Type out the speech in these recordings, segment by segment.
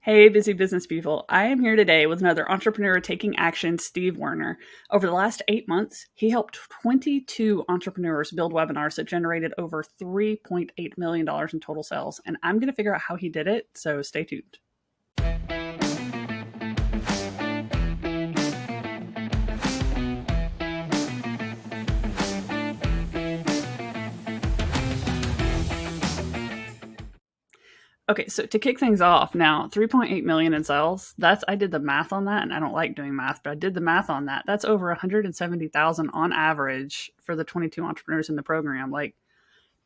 Hey, busy business people. I am here today with another entrepreneur taking action, Steve Werner. Over the last 8 months, he helped 22 entrepreneurs build webinars that generated over $3.8 million in total sales. And I'm going to figure out how he did it, so stay tuned. Okay, so to kick things off, now 3.8 million in sales. I did the math on that, and I don't like doing math, but I did the math on that. That's over 170,000 on average for the 22 entrepreneurs in the program. Like,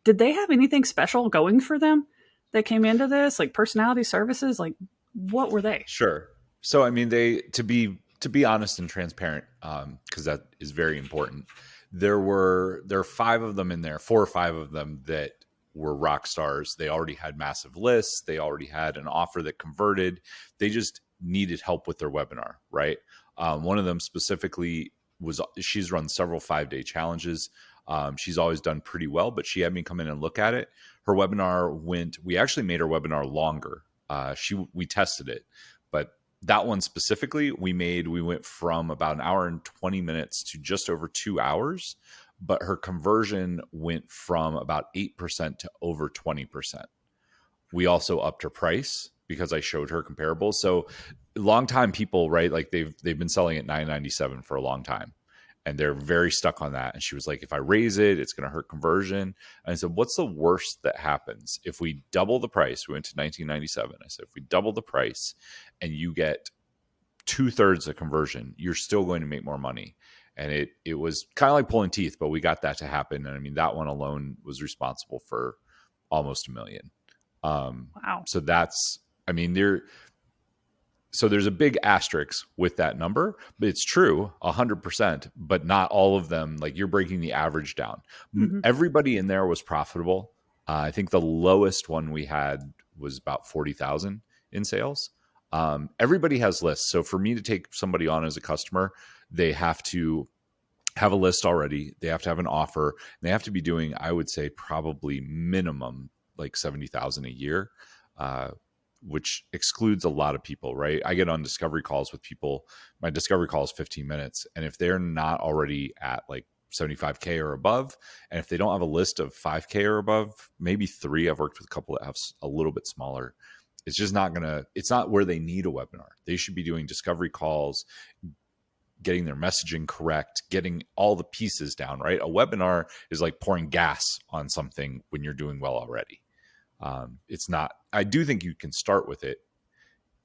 did they have anything special going for them that came into this? Like personality services? Like, what were they? Sure. So, I mean, they to be honest and transparent, because that is very important. There are five of them in there, four or five of them that were rock stars. They already had massive lists. They already had an offer that converted. They just needed help with their webinar, right? One of them specifically she's run several 5-day challenges. She's always done pretty well, but she had me come in and look at it. Her webinar we actually made her webinar longer. We tested it, but that one specifically, we went from about an hour and 20 minutes to just over 2 hours, but her conversion went from about 8% to over 20%. We also upped her price because I showed her comparables. So longtime people, right? Like they've been selling at $9.97 for a long time. And they're very stuck on that. And she was like, if I raise it, it's going to hurt conversion. And I said, what's the worst that happens if we double the price? We went to $19.97. I said, if we double the price and you get 2/3 of conversion, you're still going to make more money. And it was kind of like pulling teeth, but we got that to happen. And I mean, that one alone was responsible for almost $1 million. Wow. So that's, I mean, there's a big asterisk with that number, but it's true 100%, but not all of them. Like you're breaking the average down. Mm-hmm. Everybody in there was profitable. I think the lowest one we had was about 40,000 in sales. Everybody has lists. So for me to take somebody on as a customer, they have to have a list already. They have to have an offer. And they have to be doing, I would say, probably minimum like 70,000 a year. Which excludes a lot of people, right? I get on discovery calls with people. My discovery call is 15 minutes. And if they're not already at like 75K or above, and if they don't have a list of 5K or above, maybe 3, I've worked with a couple that have a little bit smaller. It's just it's not where they need a webinar. They should be doing discovery calls, getting their messaging correct, getting all the pieces down, right? A webinar is like pouring gas on something when you're doing well already. It's not, I do think you can start with it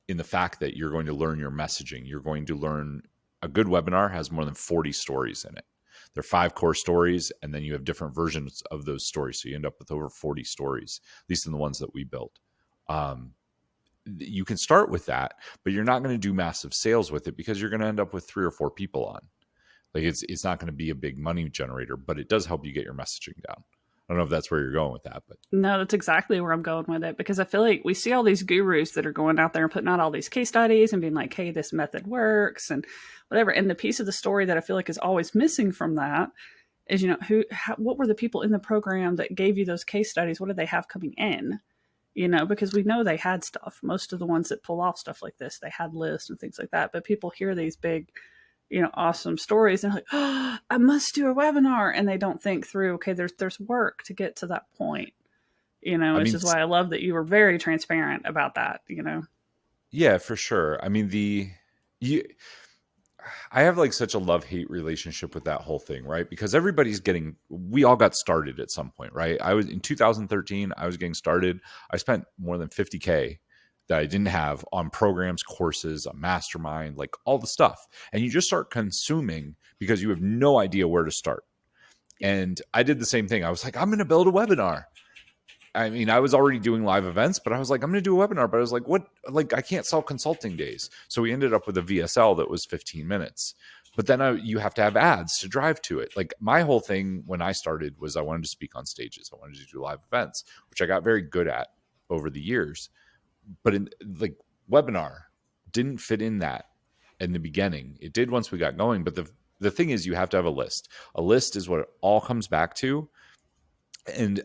in the fact that you're going to learn your messaging. You're going to learn a good webinar has more than 40 stories in it. There are 5 core stories, and then you have different versions of those stories. So you end up with over 40 stories, at least in the ones that we built. You can start with that, but you're not going to do massive sales with it because you're going to end up with 3 or 4 people on. Like it's not going to be a big money generator, but it does help you get your messaging down. I don't know if that's where you're going with that, but No, that's exactly where I'm going with it because I feel like we see all these gurus that are going out there and putting out all these case studies and being like, hey, this method works and whatever. And the piece of the story that I feel like is always missing from that is, what were the people in the program that gave you those case studies? What did they have coming in? Because we know they had stuff. Most of the ones that pull off stuff like this, they had lists and things like that. But people hear these big, awesome stories and like, oh, I must do a webinar. And they don't think through, okay, there's work to get to that point, I which mean, is why I love that you were very transparent about that. yeah, for sure. I mean, I have like such a love-hate relationship with that whole thing, right? Because we all got started at some point, right? I was in 2013, I was getting started. I spent more than 50K that I didn't have on programs, courses, a mastermind, like all the stuff. And you just start consuming because you have no idea where to start. And I did the same thing. I was like, I'm going to build a webinar. I mean, I was already doing live events, but I was like, I'm going to do a webinar. But I was like, what? Like, I can't sell consulting days. So we ended up with a VSL that was 15 minutes. But then you have to have ads to drive to it. Like my whole thing when I started was I wanted to speak on stages. I wanted to do live events, which I got very good at over the years. But in like webinar didn't fit in that in the beginning. It did once we got going. But the thing is, you have to have a list. A list is what it all comes back to. And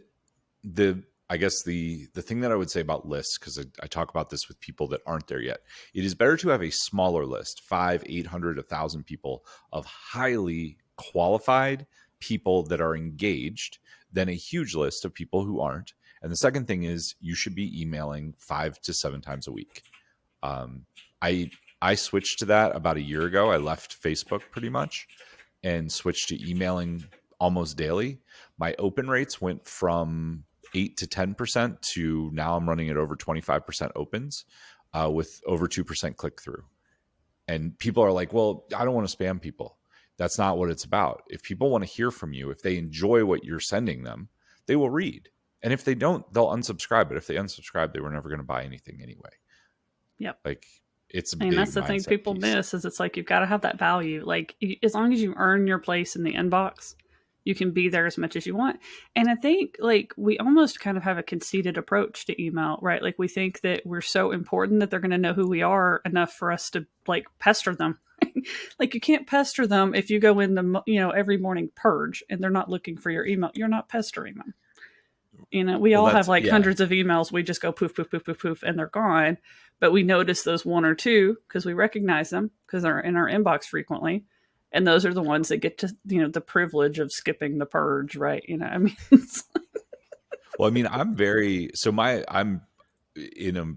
I guess the thing that I would say about lists, because I talk about this with people that aren't there yet, it is better to have a smaller list, 5, 800, 1,000 people of highly qualified people that are engaged than a huge list of people who aren't. And the second thing is you should be emailing 5 to 7 times a week. Um, I I switched to that about a year ago. I left Facebook pretty much and switched to emailing almost daily. My open rates went from 8 to 10% to now I'm running at over 25% opens with over 2% click through. And people are like, well, I don't want to spam people. That's not what it's about. If people want to hear from you, if they enjoy what you're sending them, they will read. And if they don't, they'll unsubscribe. But if they unsubscribe, they were never going to buy anything anyway. Yep. Like, it's a I mean, big that's the thing mindset people piece. miss is it's like you've got to have that value. Like as long as you earn your place in the inbox, you can be there as much as you want. And I think like we almost kind of have a conceited approach to email, right? Like we think that we're so important that they're going to know who we are enough for us to like pester them. Like you can't pester them if you go in the every morning purge and they're not looking for your email. You're not pestering them. We Well, all have that's, like yeah. hundreds of emails. We just go poof, poof, poof, poof, poof, and they're gone. But we notice those one or two because we recognize them because they're in our inbox frequently. And those are the ones that get to, the privilege of skipping the purge, right? I mean, Well, I mean, I'm in a,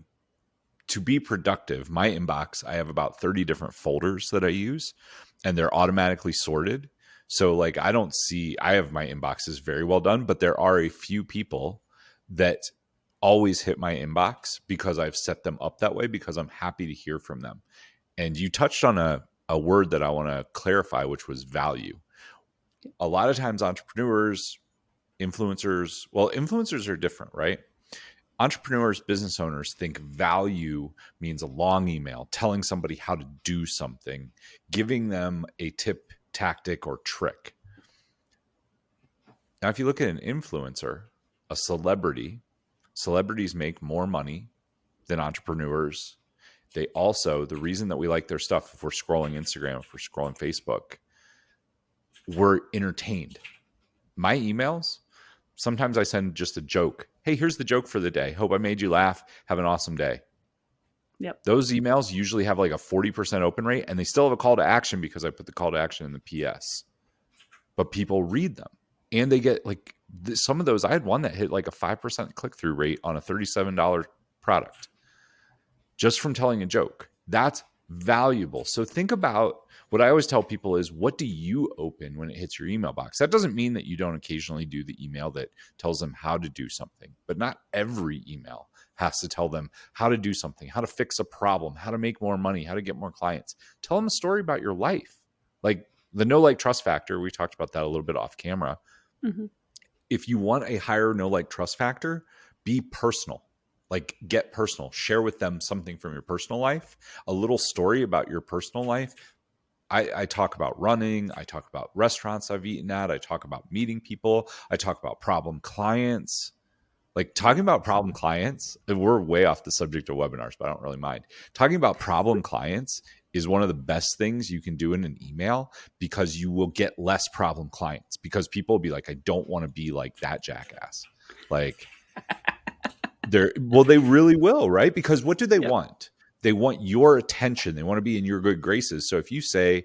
to be productive, my inbox, I have about 30 different folders that I use and they're automatically sorted. So like, I have my inboxes very well done, but there are a few people that always hit my inbox because I've set them up that way because I'm happy to hear from them. And you touched on a word that I want to clarify, which was value. A lot of times entrepreneurs, influencers are different, right? Entrepreneurs, business owners think value means a long email, telling somebody how to do something, giving them a tip, tactic, or trick. Now, if you look at an influencer, a celebrity, celebrities make more money than entrepreneurs. They also, the reason that we like their stuff, if we're scrolling Instagram, if we're scrolling Facebook, we're entertained. My emails, sometimes I send just a joke. Hey, here's the joke for the day. Hope I made you laugh. Have an awesome day. yep. Those emails usually have like a 40% open rate and they still have a call to action because I put the call to action in the PS. But people read them and they get like some of those. I had one that hit like a 5% click through rate on a $37 product just from telling a joke. That's valuable. So think about what I always tell people is, what do you open when it hits your email box? That doesn't mean that you don't occasionally do the email that tells them how to do something, but not every email has to tell them how to do something, how to fix a problem, how to make more money, how to get more clients. Tell them a story about your life. Like the know, like, trust factor. We talked about that a little bit off camera. Mm-hmm. If you want a higher know, like, trust factor, be personal. Like, get personal. Share with them something from your personal life, a little story about your personal life. I talk about running. I talk about restaurants I've eaten at. I talk about meeting people. I talk about problem clients. Like talking about problem clients, we're way off the subject of webinars, but I don't really mind. Talking about problem clients is one of the best things you can do in an email because you will get less problem clients because people will be like, I don't want to be like that jackass. Like they really will, right? Because what do they Yep. want? They want your attention. They want to be in your good graces. So if you say,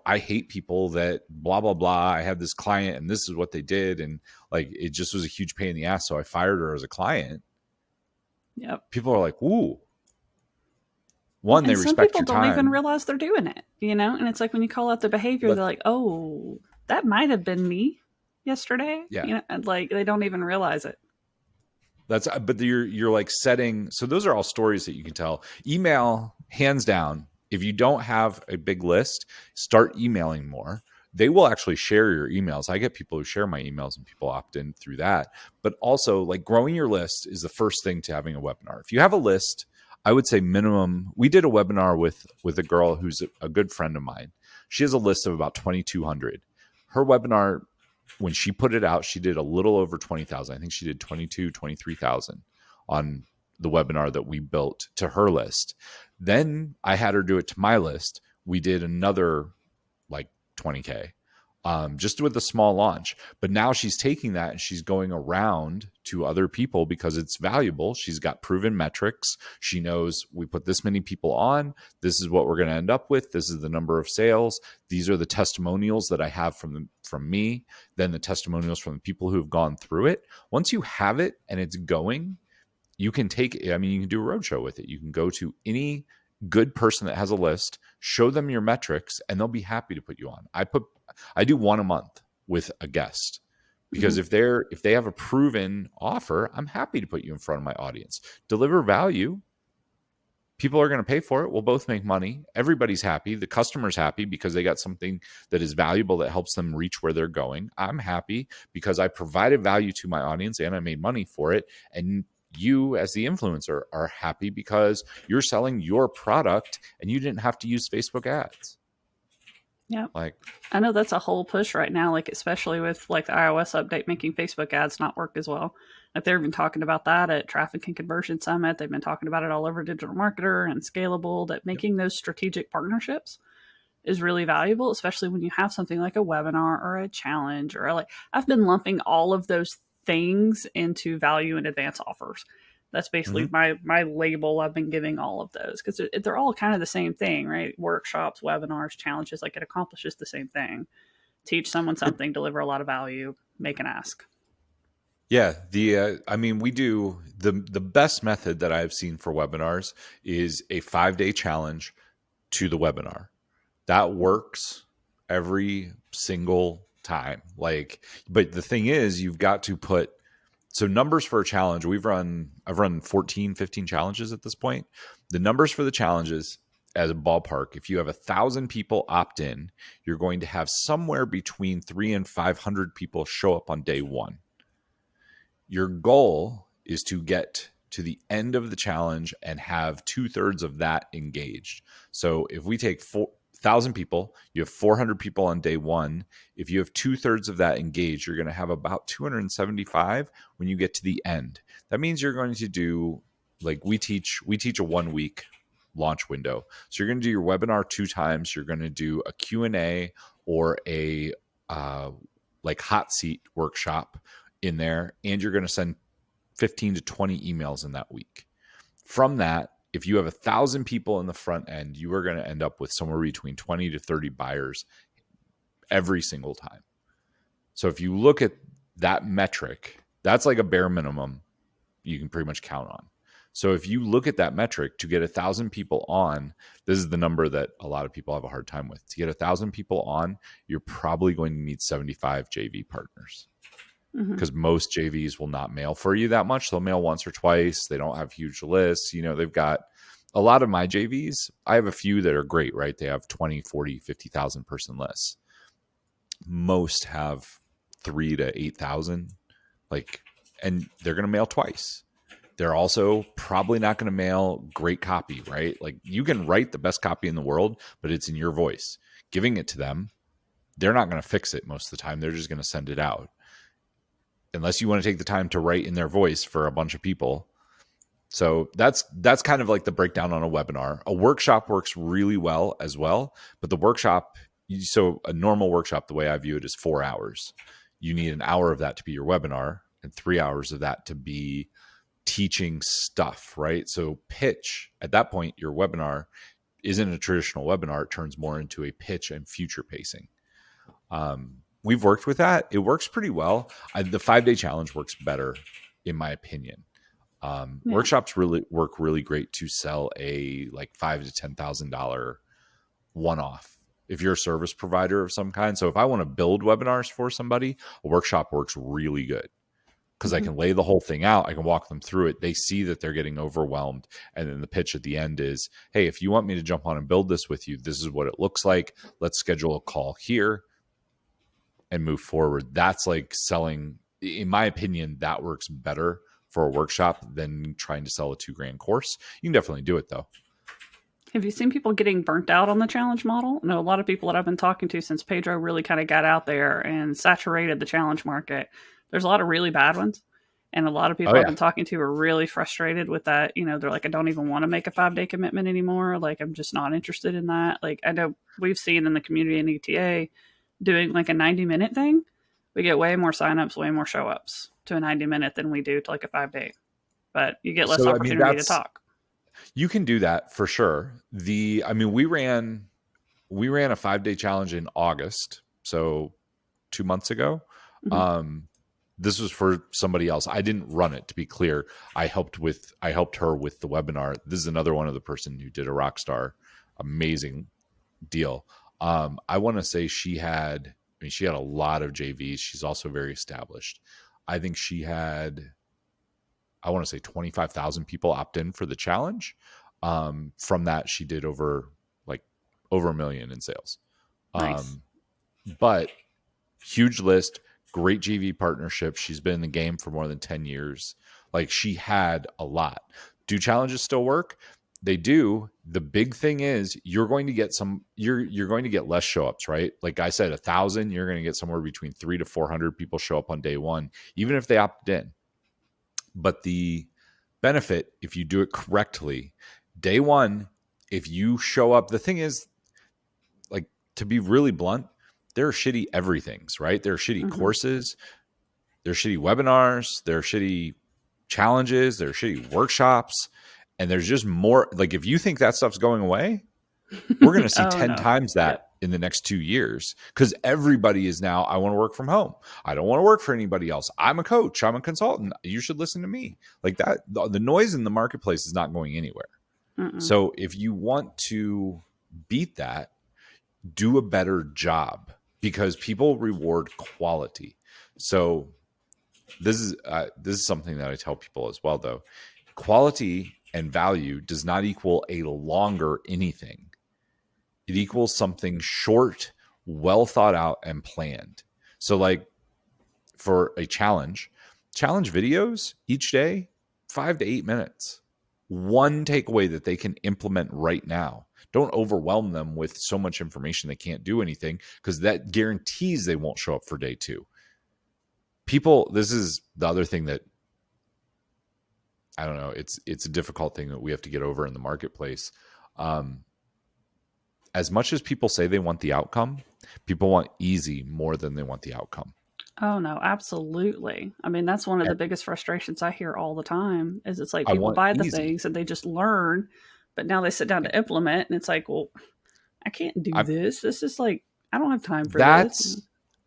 I hate people that blah, blah, blah, I have this client and this is what they did. And like, it just was a huge pain in the ass. So I fired her as a client. Yep. People are like, ooh, Well, one, they and some respect people your don't even time. realize they're doing it, and it's like when you call out the behavior, But they're like, "Oh, that might have been me yesterday," yeah, and like they don't even realize it. but you're like setting. So those are all stories that you can tell. Email, hands down. If you don't have a big list, start emailing more. They will actually share your emails. I get people who share my emails and people opt in through that. But also, like, growing your list is the first thing to having a webinar. If you have a list, I would say minimum. We did a webinar with a girl who's a good friend of mine. She has a list of about 2,200. Her webinar, when she put it out, she did a little over 20,000. I think she did 22, 23,000 on the webinar that we built to her list. Then I had her do it to my list. We did another like 20K. just with a small launch. But now she's taking that and she's going around to other people because it's valuable. She's got proven metrics. She knows we put this many people on. This is what we're going to end up with. This is the number of sales. These are the testimonials that I have from me. Then the testimonials from the people who have gone through it. Once you have it and it's going, you can take it. I mean, you can do a roadshow with it. You can go to any good person that has a list, show them your metrics, and they'll be happy to put you on. I do one a month with a guest because if they have a proven offer, I'm happy to put you in front of my audience. Deliver value. People are going to pay for it. We'll both make money. Everybody's happy. The customer's happy because they got something that is valuable that helps them reach where they're going. I'm happy because I provided value to my audience and I made money for it. And you as the influencer are happy because you're selling your product and you didn't have to use Facebook ads. Yeah. Like, I know that's a whole push right now, like especially with like the iOS update making Facebook ads not work as well. Like they've been talking about that at Traffic and Conversion Summit. They've been talking about it all over Digital Marketer and Scalable, that making those strategic partnerships is really valuable, especially when you have something like a webinar or a challenge or like I've been lumping all of those things into value and advance offers. That's basically my label I've been giving all of those because they're all kind of the same thing, right? Workshops, webinars, challenges, like it accomplishes the same thing. Teach someone something, deliver a lot of value, make an ask. yeah, I mean, we do the best method that I've seen for webinars is a 5-day challenge to the webinar. That works every single time. Like, but the thing is, you've got to put so numbers for a challenge. I've run 14, 15 challenges at this point. The numbers for the challenges as a ballpark, if you have 1,000 people opt in, you're going to have somewhere between 300 and 500 people show up on day one. Your goal is to get to the end of the challenge and have 2/3 of that engaged. So if we take 4,000 people, you have 400 people on day one. If you have 2/3 of that engaged, you're going to have about 275 when you get to the end. That means you're going to do, like we teach a 1-week launch window. So you're going to do your webinar 2 times. You're going to do a Q&A or a like hot seat workshop in there, and you're going to send 15 to 20 emails in that week. From that, if you have 1,000 people in the front end, you are going to end up with somewhere between 20 to 30 buyers every single time. So if you look at that metric, that's like a bare minimum you can pretty much count on. So if you look at that metric to get 1,000 people on, this is the number that a lot of people have a hard time with. To get 1,000 people on, you're probably going to need 75 JV partners. Because most JVs will not mail for you that much. They'll mail once or twice. They don't have huge lists. You know, they've got a lot of my JVs. I have a few that are great, right? They have 20, 40, 50,000 person lists. Most have 3 to 8,000, like, and they're going to mail twice. They're also probably not going to mail great copy, right? Like you can write the best copy in the world, but it's in your voice. Giving it to them, they're not going to fix it most of the time. They're just going to send it out. Unless you want to take the time to write in their voice for a bunch of people. So that's kind of like the breakdown on a webinar. A workshop works really well as well, but the workshop, so a normal workshop, the way I view it is 4 hours. You need an hour of that to be your webinar and 3 hours of that to be teaching stuff, right? So pitch, at that point, your webinar isn't a traditional webinar. It turns more into a pitch and future pacing. We've worked with that. It works pretty well. The 5-day challenge works better, in my opinion. Workshops really work really great to sell a like $5,000 to $10,000 one-off. If you're a service provider of some kind. So if I want to build webinars for somebody, a workshop works really good because I can lay the whole thing out. I can walk them through it. They see that they're getting overwhelmed. And then the pitch at the end is, hey, if you want me to jump on and build this with you, this is what it looks like. Let's schedule a call here and move forward. That's like selling, in my opinion, that works better for a workshop than trying to sell a $2,000 course. You can definitely do it though. Have you seen people getting burnt out on the challenge model? I know a lot of people that I've been talking to since Pedro really kind of got out there and saturated the challenge market. There's a lot of really bad ones. And a lot of people I've been talking to are really frustrated with that. You know, they're like, I don't even want to make a 5-day commitment anymore. Like, I'm just not interested in that. Like, I know we've seen in the community in ETA, doing like a 90-minute thing, we get way more signups, way more show ups to a 90-minute than we do to like a 5 day. But you get less So I mean, opportunity to talk. you can do that for sure. I mean, we ran a 5 day challenge in August, so 2 months ago. Mm-hmm. This was for somebody else. I didn't run it, to be clear. I helped her with the webinar. This is another one of the person who did a Rockstar, amazing deal. I want to say she had a lot of JVs. She's also very established. I think she had, I want to say 25,000 people opt in for the challenge. From that, she did over $1 million in sales. Nice. But huge list, great GV partnership. She's been in the game for more than 10 years. Like, she had a lot. Do challenges still work? They do. The big thing is you're going to get you're going to get less show ups, right? Like I said, 1,000, you're going to get somewhere between 300 to 400 people show up on day one, even if they opt in. But the benefit, if you do it correctly, day one, if you show up, the thing is, like, to be really blunt, there are shitty everythings, right? There are shitty courses, there are shitty webinars, there are shitty challenges, there are shitty workshops, and there's just more. Like, if you think that stuff's going away, we're going to see 10 times that in the next 2 years, because everybody is now, I want to work from home. I don't want to work for anybody else. I'm a coach. I'm a consultant. You should listen to me. Like that, the noise in the marketplace is not going anywhere. So if you want to beat that, do a better job, because people reward quality. So this is something that I tell people as well, though. Quality and value does not equal a longer anything. It equals something short, well thought out, and planned. So, like, for a challenge videos each day, 5 to 8 minutes. One takeaway that they can implement right now. Don't overwhelm them with so much information they can't do anything, because that guarantees they won't show up for day two. People, this is the other thing that, I don't know, it's a difficult thing that we have to get over in the marketplace. As much as people say they want the outcome, people want easy more than they want the outcome. Oh no, absolutely. I mean, that's one of the biggest frustrations I hear all the time is it's like people buy the things and they just learn, but now they sit down to implement and it's like, well, I can't do this. This is like, I don't have time for this.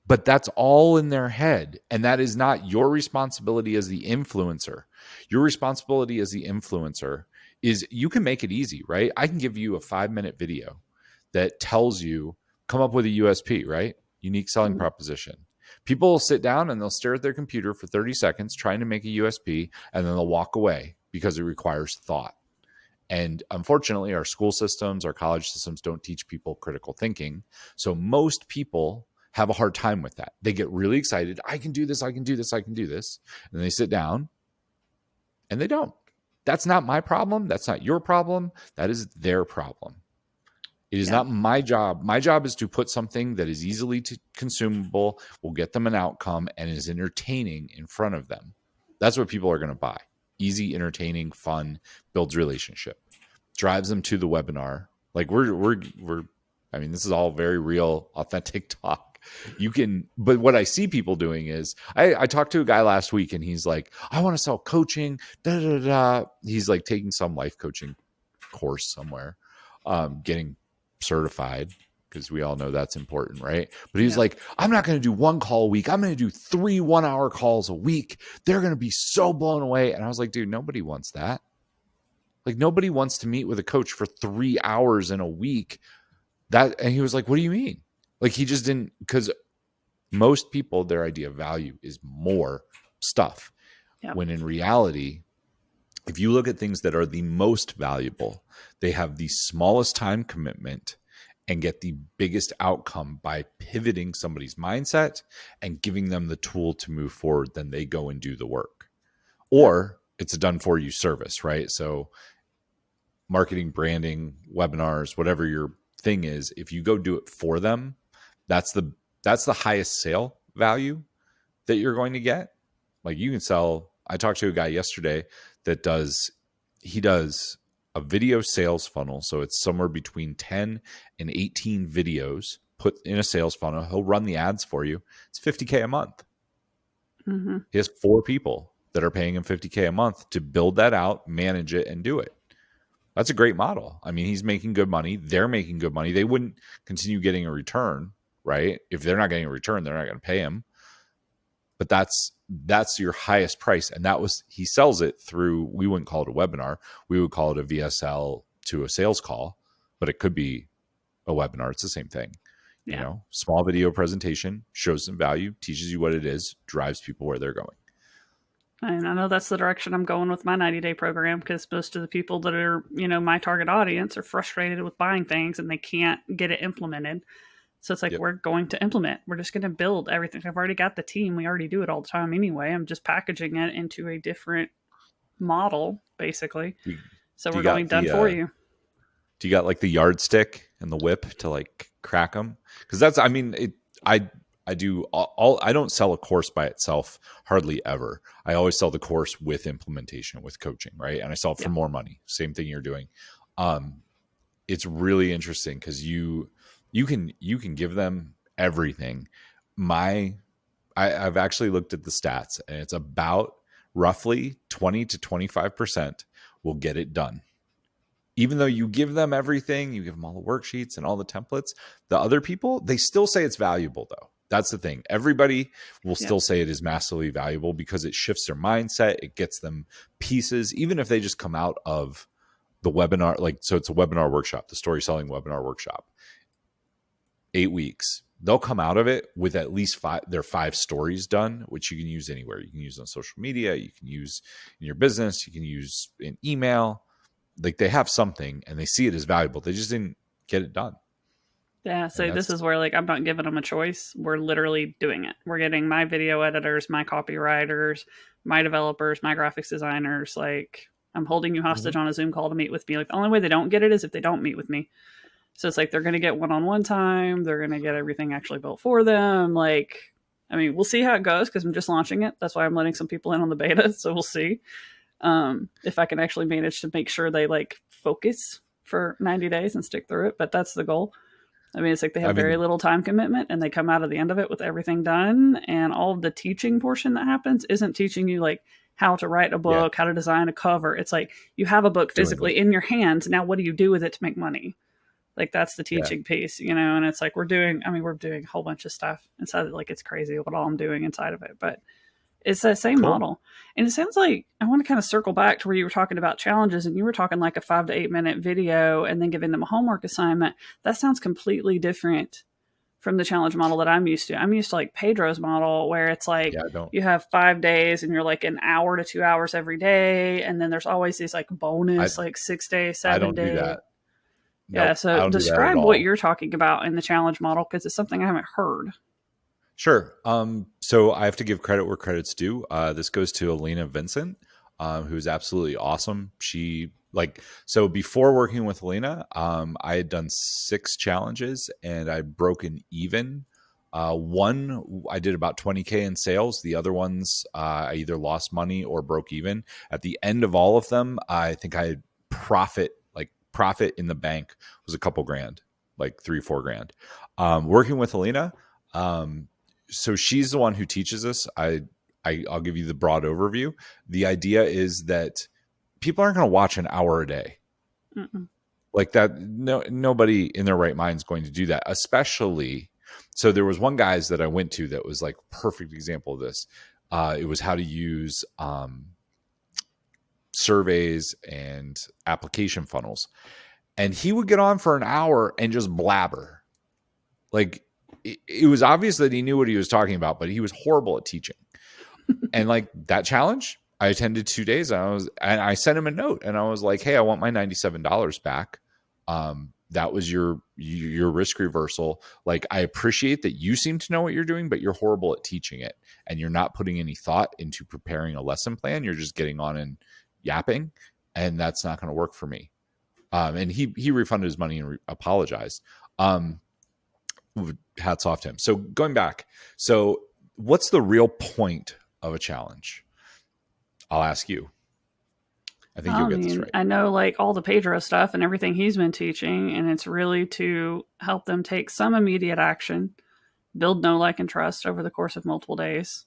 But that's all in their head. And that is not your responsibility as the influencer. Your responsibility as the influencer is you can make it easy, right? I can give you a 5-minute video that tells you, come up with a USP, right? Unique selling proposition. People will sit down and they'll stare at their computer for 30 seconds trying to make a USP, and then they'll walk away because it requires thought. And unfortunately, our school systems, our college systems don't teach people critical thinking. So most people have a hard time with that. They get really excited. I can do this. I can do this. I can do this. And they sit down and they don't. That's not my problem. That's not your problem. That is their problem. It is not my job. My job is to put something that is easily consumable, will get them an outcome, and is entertaining in front of them. That's what people are going to buy. Easy, entertaining, fun, builds relationship, drives them to the webinar. Like I mean, this is all very real, authentic talk. But what I see people doing is, I talked to a guy last week and he's like, I want to sell coaching. Da, da, da. He's like taking some life coaching course somewhere, getting certified, because we all know that's important, right? But he's like, I'm not going to do 1 call a week. I'm going to do 3 1-hour calls a week. They're going to be so blown away. And I was like, dude, nobody wants that. Like, nobody wants to meet with a coach for 3 hours in a week. And he was like, what do you mean? Like, he just didn't, because most people, their idea of value is more stuff. When in reality, if you look at things that are the most valuable, they have the smallest time commitment and get the biggest outcome by pivoting somebody's mindset and giving them the tool to move forward. Then they go and do the work. Or it's a done for you service, right? So marketing, branding, webinars, whatever your thing is, if you go do it for them, that's the highest sale value that you're going to get. Like, you can sell. I talked to a guy yesterday that does a video sales funnel. So it's somewhere between 10 and 18 videos put in a sales funnel. He'll run the ads for you. It's $50K a month. Mm-hmm. He has 4 people that are paying him $50K a month to build that out, manage it, and do it. That's a great model. I mean, he's making good money. They're making good money. They wouldn't continue getting a return, right? If they're not getting a return, they're not going to pay him. But that's your highest price. And he sells it through, we wouldn't call it a webinar. We would call it a VSL to a sales call, but it could be a webinar. It's the same thing. Yeah. Small video presentation, shows some value, teaches you what it is, drives people where they're going. And I know that's the direction I'm going with my 90-day program, because most of the people that are, my target audience are frustrated with buying things and they can't get it implemented. So it's like, Yep. we're going to implement. We're just going to build everything. I've already got the team. We already do it all the time anyway. I'm just packaging it into a different model, basically. So we're going done for you. Do you got like the yardstick and the whip to like crack them? Because that's, I mean, I do all. I don't sell a course by itself hardly ever. I always sell the course with implementation, with coaching, right? And I sell it for more money. Same thing you're doing. It's really interesting because you can give them everything. I've actually looked at the stats, and it's about roughly 20 to 25% will get it done. Even though you give them everything, you give them all the worksheets and all the templates, the other people, they still say it's valuable though. That's the thing. Everybody will still say it is massively valuable because it shifts their mindset. It gets them pieces, even if they just come out of the webinar. So it's a webinar workshop, the story selling webinar workshop, 8 weeks. They'll come out of it with at least 5 stories done, which you can use anywhere. You can use on social media. You can use in your business. You can use in email. Like, they have something and they see it as valuable. They just didn't get it done. Yeah, so this is where, like, I'm not giving them a choice. We're literally doing it. We're getting my video editors, my copywriters, my developers, my graphics designers. Like, I'm holding you hostage on a Zoom call to meet with me. Like, the only way they don't get it is if they don't meet with me. So it's like, they're going to get one-on-one time. They're going to get everything actually built for them. Like, I mean, we'll see how it goes because I'm just launching it. That's why I'm letting some people in on the beta. So we'll see if I can actually manage to make sure they like focus for 90 days and stick through it. But that's the goal. I mean, it's like they have very little time commitment and they come out of the end of it with everything done. And all of the teaching portion that happens isn't teaching you like how to write a book, how to design a cover. It's like, you have a book physically in your hands. Now, what do you do with it to make money? Like, that's the teaching piece, and it's like, we're doing a whole bunch of stuff inside. Like, it's crazy what all I'm doing inside of it, but it's that same model. And it sounds like, I want to kind of circle back to where you were talking about challenges, and you were talking like a 5 to 8 minute video and then giving them a homework assignment. That sounds completely different from the challenge model that I'm used to. I'm used to like Pedro's model, where it's like you have 5 days and you're like an hour to 2 hours every day. And then there's always these like bonus, like 6 days, 7 days. I don't do that. Yeah. So describe what you're talking about in the challenge model, because it's something I haven't heard. Sure. So I have to give credit where credit's due. This goes to Elena Vincent, who's absolutely awesome. So before working with Elena, I had done 6 challenges and I'd broken even. One, I did about 20K in sales. The other ones, I either lost money or broke even. At the end of all of them, I think I had profit in the bank was a couple grand, like $3-4 grand. Working with Elena, so she's the one who teaches us. I'll give you the broad overview. The idea is that people aren't going to watch an hour a day. Like that. No, nobody in their right mind is going to do that, especially. So there was one guys that I went to that was like perfect example of this. It was how to use surveys and application funnels. And he would get on for an hour and just blabber. Like, it was obvious that he knew what he was talking about, but he was horrible at teaching. And like that challenge, I attended 2 days and I sent him a note and I was like, hey, I want my $97 back. That was your risk reversal. Like, I appreciate that you seem to know what you're doing, but you're horrible at teaching it. And you're not putting any thought into preparing a lesson plan. You're just getting on and yapping. And that's not going to work for me. And he refunded his money and apologized. Hats off to him. So going back, so what's the real point of a challenge? I'll ask you. I think you'll I get this mean, right. I know like all the Pedro stuff and everything he's been teaching, and it's really to help them take some immediate action, build know, like, and trust over the course of multiple days,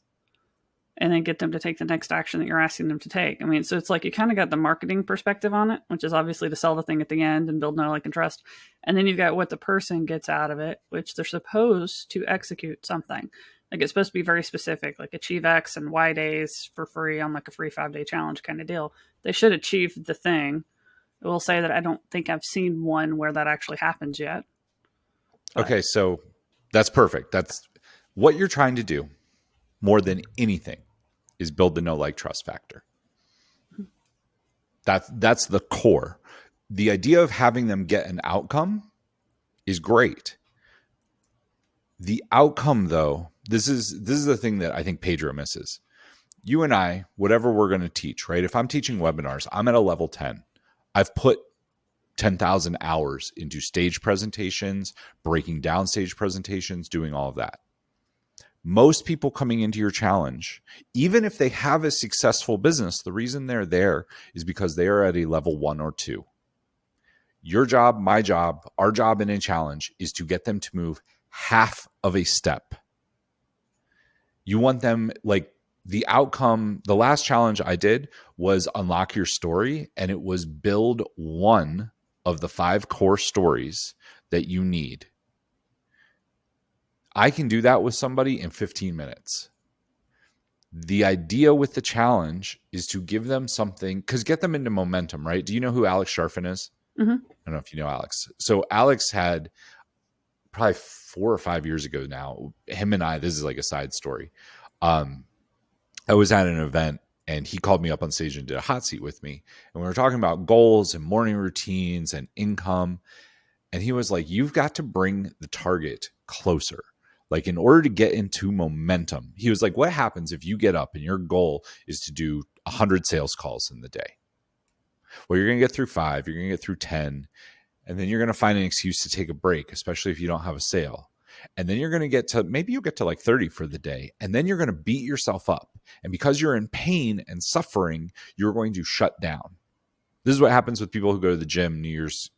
and then get them to take the next action that you're asking them to take. I mean, so it's like you kind of got the marketing perspective on it, which is obviously to sell the thing at the end and build know, like, and trust. And then you've got what the person gets out of it, which they're supposed to execute something. Like it's supposed to be very specific, like achieve X and Y days for free on like a free 5-day challenge kind of deal. They should achieve the thing. I will say that I don't think I've seen one where that actually happens yet. But Okay, so that's perfect. That's what you're trying to do more than anything is build the know, like, trust factor. That's the core. The idea of having them get an outcome is great. The outcome, though, this is the thing that I think Pedro misses. You and I, whatever we're going to teach, right? If I'm teaching webinars, I'm at a level 10. I've put 10,000 hours into stage presentations, breaking down stage presentations, doing all of that. Most people coming into your challenge, even if they have a successful business, the reason they're there is because they are at a level 1 or 2. Your job, my job, our job in a challenge is to get them to move half of a step. You want them, like, the outcome. The last challenge I did was unlock your story, and it was build one of the 5 core stories that you need. I can do that with somebody in 15 minutes. The idea with the challenge is to give them something, because get them into momentum, right? Do you know who Alex Sharfin is? mm-hmm. I don't know if you know Alex. So Alex had probably 4 or 5 years ago now, him and I, this is like a side story. I was at an event and he called me up on stage and did a hot seat with me. And we were talking about goals and morning routines and income. And he was like, you've got to bring the target closer. Like, in order to get into momentum, he was like, what happens if you get up and your goal is to do 100 sales calls in the day? Well, you're going to get through 5, you're going to get through 10, and then you're going to find an excuse to take a break, especially if you don't have a sale. And then you're going to get to, maybe you'll get to like 30 for the day, and then you're going to beat yourself up. And because you're in pain and suffering, you're going to shut down. This is what happens with people who go to the gym New Year's,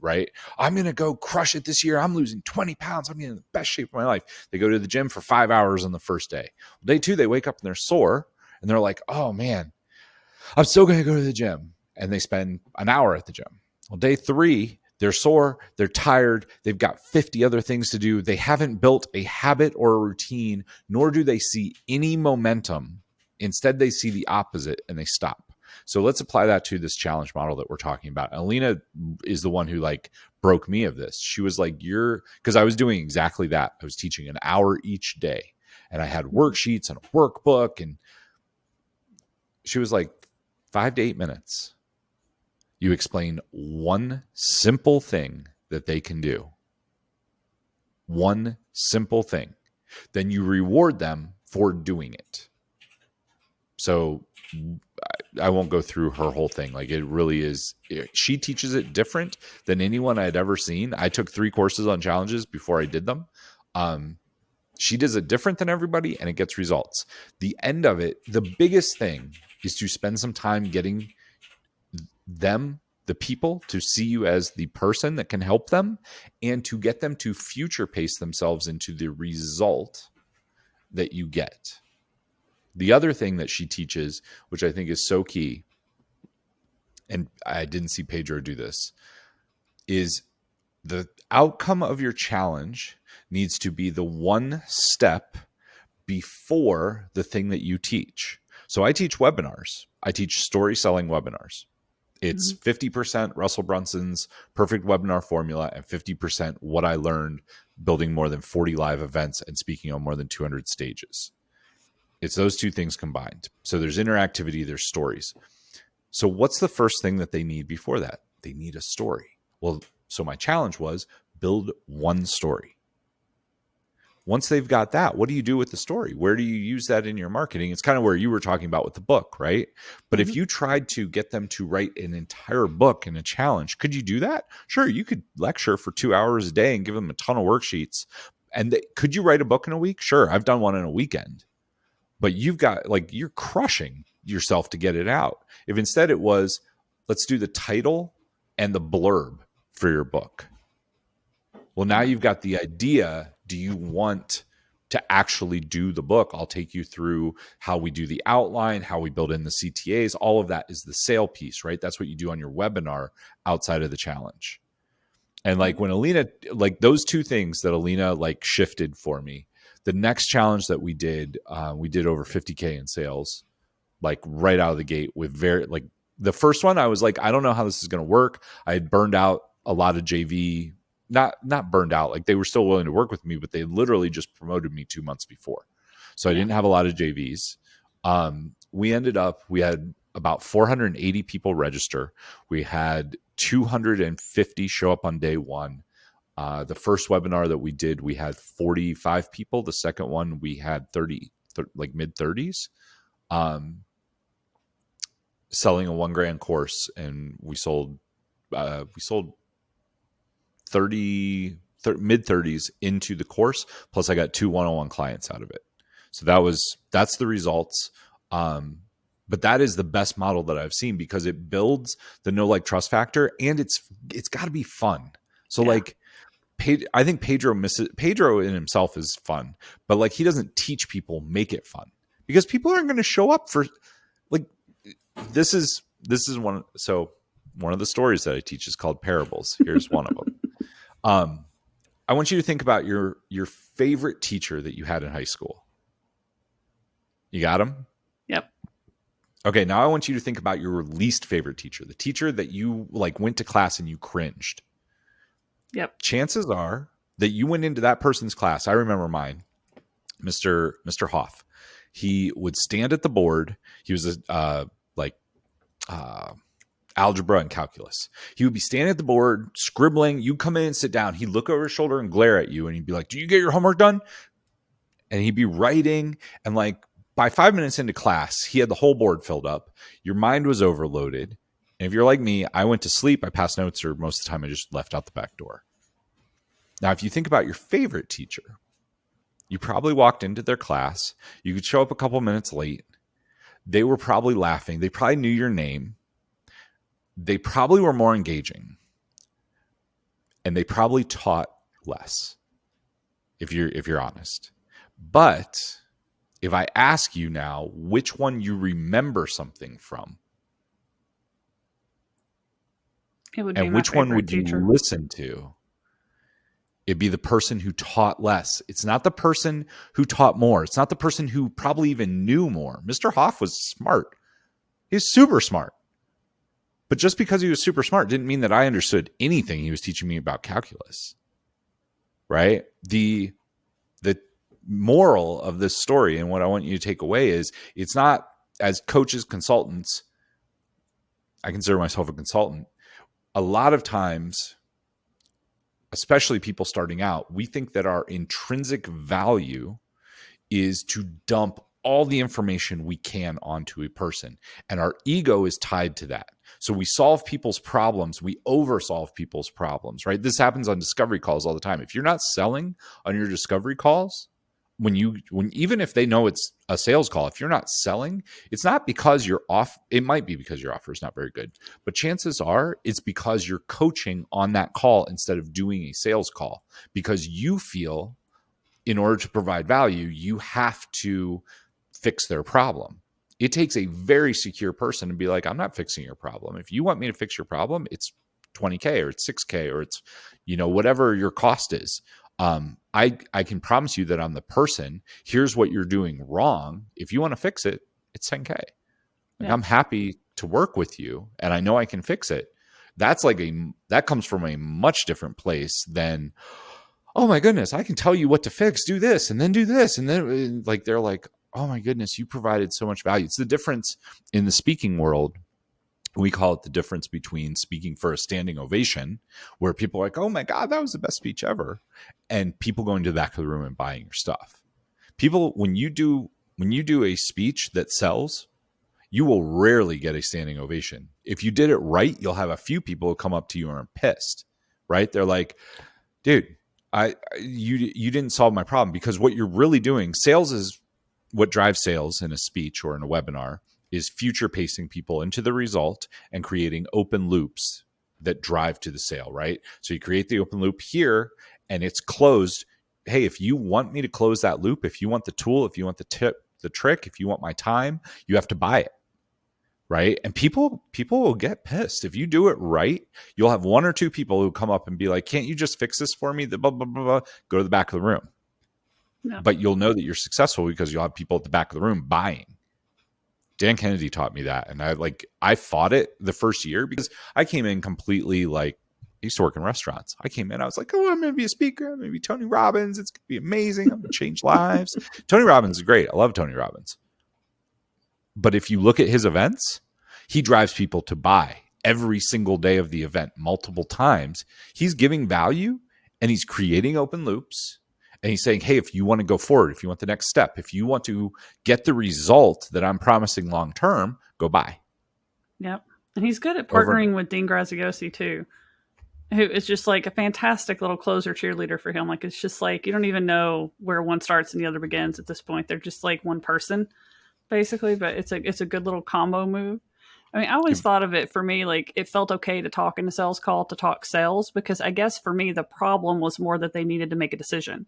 right? I'm going to go crush it this year. I'm losing 20 pounds. I'm in the best shape of my life. They go to the gym for 5 hours on the first day. Day 2, they wake up and they're sore and they're like, oh man, I'm still going to go to the gym. And they spend an hour at the gym. Well, day 3, they're sore, they're tired, they've got 50 other things to do. They haven't built a habit or a routine, nor do they see any momentum. Instead, they see the opposite and they stop. So let's apply that to this challenge model that we're talking about. Alina is the one who like broke me of this. She was like, because I was doing exactly that. I was teaching an hour each day and I had worksheets and a workbook. And she was like, 5 to 8 minutes. You explain one simple thing that they can do. One simple thing. Then you reward them for doing it. So I won't go through her whole thing. Like, it really is. She teaches it different than anyone I had ever seen. I took 3 courses on challenges before I did them. She does it different than everybody, and it gets results. The end of it, the biggest thing is to spend some time getting them, the people, to see you as the person that can help them, and to get them to future pace themselves into the result that you get. The other thing that she teaches, which I think is so key, and I didn't see Pedro do this, is the outcome of your challenge needs to be the one step before the thing that you teach. So I teach webinars. I teach story selling webinars. It's 50% Russell Brunson's perfect webinar formula and 50% what I learned building more than 40 live events and speaking on more than 200 stages. It's those 2 things combined. So there's interactivity, there's stories. So what's the first thing that they need before that? They need a story. Well, so my challenge was build one story. Once they've got that, what do you do with the story? Where do you use that in your marketing? It's kind of where you were talking about with the book, right? But if you tried to get them to write an entire book in a challenge, could you do that? Sure, you could lecture for 2 hours a day and give them a ton of worksheets. And could you write a book in a week? Sure, I've done one in a weekend. But you've got, like, you're crushing yourself to get it out. If instead it was, let's do the title and the blurb for your book. Well, now you've got the idea. Do you want to actually do the book? I'll take you through how we do the outline, how we build in the CTAs. All of that is the sale piece, right? That's what you do on your webinar outside of the challenge. And like when Alina, like those two things that Alina like shifted for me, the next challenge that we did over 50K in sales, like right out of the gate with like the first one, I was like, I don't know how this is going to work. I had burned out a lot of JV, not burned out. Like they were still willing to work with me, but they literally just promoted me 2 months before. So I didn't have a lot of JVs. We had about 480 people register. We had 250 show up on day one. The first webinar that we did, we had 45 people. The second one, we had 30, like mid 30s, selling a $1,000 course, and we sold 30 mid 30s into the course. Plus, I got 2 one-on-one clients out of it. So that's the results. But that is the best model that I've seen because it builds the know, like, trust factor, and it's got to be fun. So like, I think Pedro in himself is fun, but like he doesn't teach people make it fun because people aren't going to show up for like this is one. So one of the stories that I teach is called parables. Here's one of them. I want you to think about your favorite teacher that you had in high school. You got him? Yep. Okay, now I want you to think about your least favorite teacher, the teacher that you like went to class and you cringed. Yep. Chances are that you went into that person's class. I remember mine, Mr. Hoff. He would stand at the board. He was algebra and calculus. He would be standing at the board, scribbling. You'd come in and sit down. He'd look over his shoulder and glare at you, and he'd be like, "Do you get your homework done?" And he'd be writing, and like by 5 minutes into class, he had the whole board filled up. Your mind was overloaded. And if you're like me, I went to sleep, I passed notes, or most of the time I just left out the back door. Now, if you think about your favorite teacher, you probably walked into their class. You could show up a couple minutes late. They were probably laughing. They probably knew your name. They probably were more engaging. And they probably taught less, if you're honest. But if I ask you now which one you remember something from, It would be and my which one favorite would teacher. you listen to? It'd be the person who taught less. It's not the person who taught more. It's not the person who probably even knew more. Mr. Hoff was smart. He's super smart. But just because he was super smart didn't mean that I understood anything he was teaching me about calculus. Right? The moral of this story, and what I want you to take away, is it's not, as coaches, consultants, I consider myself a consultant. A lot of times, especially people starting out, we think that our intrinsic value is to dump all the information we can onto a person. And our ego is tied to that. So we solve people's problems. We oversolve people's problems, right? This happens on discovery calls all the time. If you're not selling on your discovery calls, when even if they know it's a sales call, if you're not selling, it's not because you're off. It might be because your offer is not very good, but chances are it's because you're coaching on that call instead of doing a sales call, because you feel in order to provide value, you have to fix their problem. It takes a very secure person to be like, I'm not fixing your problem. If you want me to fix your problem, it's 20K or it's 6K or it's, whatever your cost is. I can promise you that I'm the person. Here's what you're doing wrong. If you want to fix it, it's 10K. Like, yeah. I'm happy to work with you, and I know I can fix it. That comes from a much different place than, oh my goodness, I can tell you what to fix. Do this and then do this, and then like they're like, oh my goodness, you provided so much value. It's the difference in the speaking world. We call it the difference between speaking for a standing ovation, where people are like, oh my God, that was the best speech ever, and people going to the back of the room and buying your stuff. People, when you do a speech that sells, you will rarely get a standing ovation. If you did it right, you'll have a few people who come up to you and are pissed, right? They're like, dude, you didn't solve my problem, because what you're really doing, sales is what drives sales in a speech or in a webinar. is future pacing people into the result and creating open loops that drive to the sale, right? So you create the open loop here and it's closed. Hey, if you want me to close that loop, if you want the tool, if you want the tip, the trick, if you want my time, you have to buy it. Right. And people will get pissed. If you do it right, you'll have one or two people who come up and be like, can't you just fix this for me? The blah, blah, blah, blah. Go to the back of the room. Yeah. But you'll know that you're successful because you'll have people at the back of the room buying. Dan Kennedy taught me that. And I fought it the first year because I came in completely like, I used to work in restaurants. I came in, I was like, oh, I'm going to be a speaker. I'm going to be Tony Robbins. It's going to be amazing. I'm going to change lives. Tony Robbins is great. I love Tony Robbins. But if you look at his events, he drives people to buy every single day of the event multiple times. He's giving value and he's creating open loops. And he's saying, hey, if you want to go forward, if you want the next step, if you want to get the result that I'm promising long term, go buy. Yep. And he's good at partnering with Dean Graziosi too, who is just like a fantastic little closer cheerleader for him. Like, it's just like, you don't even know where one starts and the other begins at this point. They're just like one person basically, but it's a good little combo move. I mean, I always thought of it for me, like it felt okay to talk in a sales call to talk sales, because I guess for me, the problem was more that they needed to make a decision.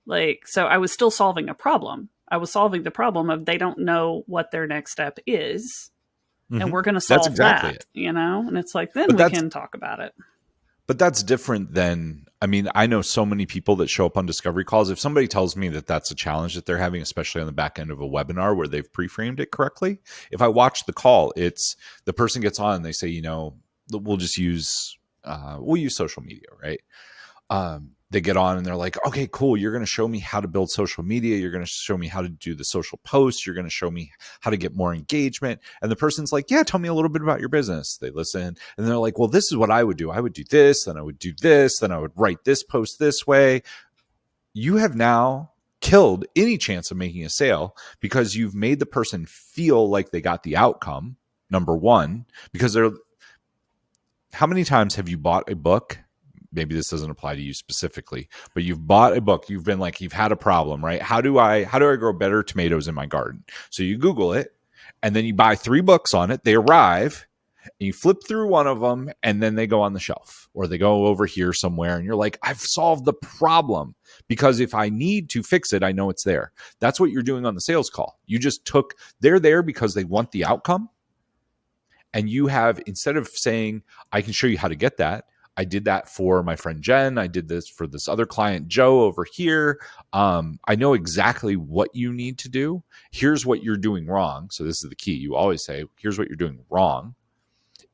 Like, so I was still solving a problem. I was solving the problem of they don't know what their next step is. And we're going to solve that, you know? And it's like, then we can talk about it. But that's different than, I mean, I know so many people that show up on discovery calls. If somebody tells me that that's a challenge that they're having, especially on the back end of a webinar where they've pre-framed it correctly, if I watch the call, it's the person gets on and they say, you know, we'll just use, we'll use social media, right? They get on and they're like, okay, cool. You're going to show me how to build social media. You're going to show me how to do the social posts. You're going to show me how to get more engagement. And the person's like, yeah, tell me a little bit about your business. They listen and they're like, well, this is what I would do. I would do this, then I would do this, then I would write this post this way. You have now killed any chance of making a sale because you've made the person feel like they got the outcome, number one, because they're, how many times have you bought a book? Maybe this doesn't apply to you specifically, but you've bought a book. You've been like, you've had a problem, right? How do I grow better tomatoes in my garden? So you Google it and then you buy 3 books on it. They arrive and you flip through one of them and then they go on the shelf or they go over here somewhere. And you're like, I've solved the problem because if I need to fix it, I know it's there. That's what you're doing on the sales call. You just they're there because they want the outcome. And you have, instead of saying, I can show you how to get that, I did that for my friend Jen. I did this for this other client, Joe, over here. I know exactly what you need to do. Here's what you're doing wrong. So this is the key. You always say, here's what you're doing wrong.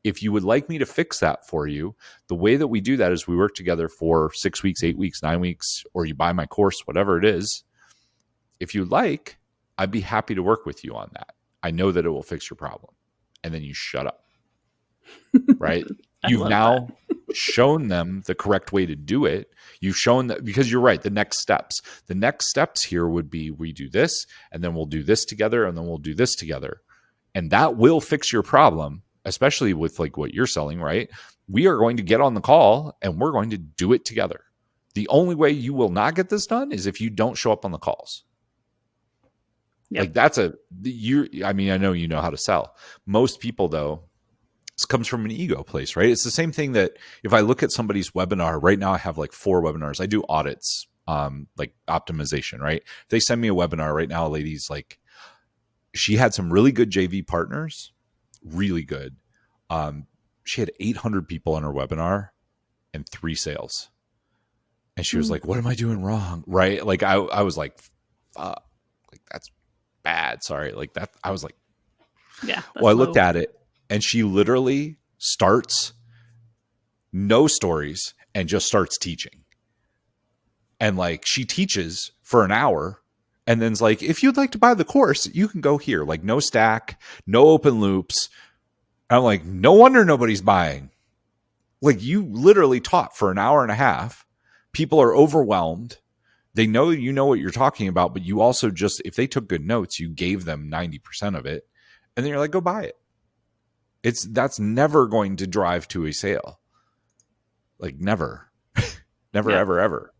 If you would like me to fix that for you, the way that we do that is we work together for 6 weeks, 8 weeks, 9 weeks, or you buy my course, whatever it is. If you'd like, I'd be happy to work with you on that. I know that it will fix your problem. And then you shut up, right? You've now shown them the correct way to do it. You've shown that, because you're right, the next steps here would be we do this and then we'll do this together and then we'll do this together. And that will fix your problem, especially with like what you're selling, right? We are going to get on the call and we're going to do it together. The only way you will not get this done is if you don't show up on the calls. Yep. Like I mean, I know you know how to sell. Most people though, this comes from an ego place, right? It's the same thing that if I look at somebody's webinar right now, I have like 4 webinars. I do audits, like optimization, right? If they send me a webinar right now, a lady's like, she had some really good JV partners, really good. She had 800 people on her webinar and 3 sales. And she was like, what am I doing wrong? Right? Like I was like, fuck, like that's bad. Sorry. Like that. I was like, yeah. Well, I looked at it. And she literally starts no stories and just starts teaching. And like she teaches for an hour and then's like, if you'd like to buy the course, you can go here. Like no stack, no open loops. And I'm like, no wonder nobody's buying. Like you literally taught for an hour and a half. People are overwhelmed. They know you know what you're talking about, but you also just, if they took good notes, you gave them 90% of it. And then you're like, go buy it. That's never going to drive to a sale. Like never, never, ever, ever.